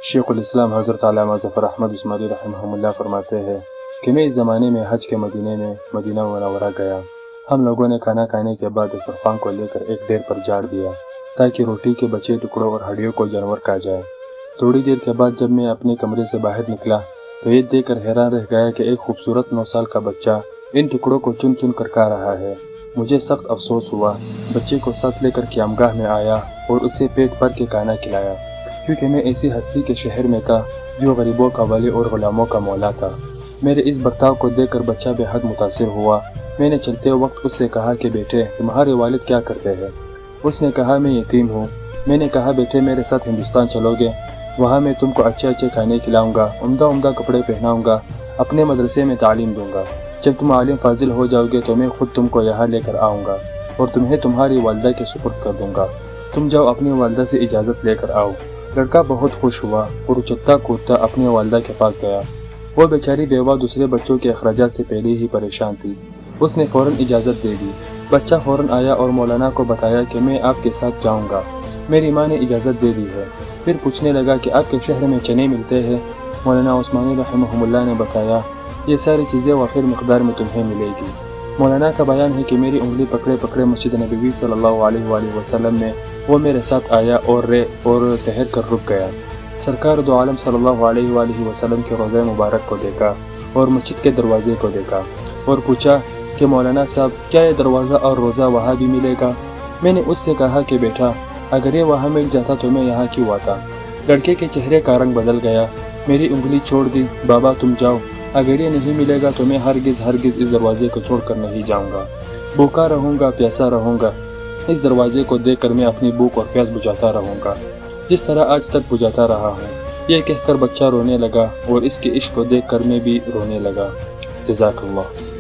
شیخ الاسلام حضرت علامہ ظفر احمد عثمانی رحمہ اللہ فرماتے ہیں کہ میں اس زمانے میں حج کے مدینہ منورہ گیا۔ ہم لوگوں نے کھانا کھانے کے بعد دسترخوان کو لے کر ایک ڈیر پر جاڑ دیا تاکہ روٹی کے بچے ٹکڑوں اور ہڈیوں کو جانور کھا جائے۔ تھوڑی دیر کے بعد جب میں اپنے کمرے سے باہر نکلا تو یہ دیکھ کر حیران رہ گیا کہ ایک خوبصورت 9 سال کا بچہ ان ٹکڑوں کو چن چن کر کھا رہا ہے۔ مجھے سخت افسوس ہوا۔ بچے کو ساتھ لے کر قیامگاہ میں آیا اور اسے پیٹ بھر کے کھانا کھلایا، کیونکہ میں ایسی ہستی کے شہر میں تھا جو غریبوں کا ولی اور غلاموں کا مولا تھا۔ میرے اس برتاؤ کو دیکھ کر بچہ بے حد متاثر ہوا۔ میں نے چلتے وقت اس سے کہا کہ بیٹے تمہارے والد کیا کرتے ہیں؟ اس نے کہا میں یتیم ہوں۔ میں نے کہا بیٹے میرے ساتھ ہندوستان چلو گے؟ وہاں میں تم کو اچھے کھانے کھلاؤں گا، عمدہ کپڑے پہناؤں گا، اپنے مدرسے میں تعلیم دوں گا۔ جب تم عالم فاضل ہو جاؤ گے تو میں خود تم کو یہاں لے کر آؤں گا اور تمہیں تمہاری والدہ کے سپرد کر دوں گا۔ تم جاؤ اپنی والدہ سے اجازت لے کر آؤ۔ لڑکا بہت خوش ہوا اور اچھلتا کودتا اپنی والدہ کے پاس گیا۔ وہ بیچاری بیوہ دوسرے بچوں کے اخراجات سے پہلے ہی پریشان تھی۔ اس نے فوراً اجازت دے دی۔ بچہ فوراً آیا اور مولانا کو بتایا کہ میں آپ کے ساتھ جاؤں گا، میری ماں نے اجازت دے دی ہے۔ پھر پوچھنے لگا کہ آپ کے شہر میں چنے ملتے ہیں؟ مولانا عثمانی رحمہ اللہ نے بتایا یہ ساری چیزیں وافر مقدار میں تمہیں ملے گی۔ مولانا کا بیان ہے کہ میری انگلی پکڑے پکڑے مسجد نبوی صلی اللہ علیہ وآلہ وسلم میں وہ میرے ساتھ آیا اور ٹھہر کر رک گیا۔ سرکار دو عالم صلی اللہ علیہ وآلہ وسلم کے روضہ مبارک کو دیکھا اور مسجد کے دروازے کو دیکھا اور پوچھا کہ مولانا صاحب کیا یہ دروازہ اور روضہ وہاں بھی ملے گا؟ میں نے اس سے کہا کہ بیٹا اگر یہ وہاں مل جاتا تو میں یہاں کیوں آتا؟ لڑکے کے چہرے کا رنگ بدل گیا۔ میری انگلی چھوڑ دی۔ بابا تم جاؤ، اگر یہ نہیں ملے گا تو میں ہرگز اس دروازے کو چھوڑ کر نہیں جاؤں گا۔ بھوکا رہوں گا، پیاسا رہوں گا، اس دروازے کو دیکھ کر میں اپنی بھوک اور پیاس بجھاتا رہوں گا، جس طرح آج تک بجھاتا رہا ہوں۔ یہ کہہ کر بچہ رونے لگا اور اس کے عشق کو دیکھ کر میں بھی رونے لگا۔ جزاک اللہ۔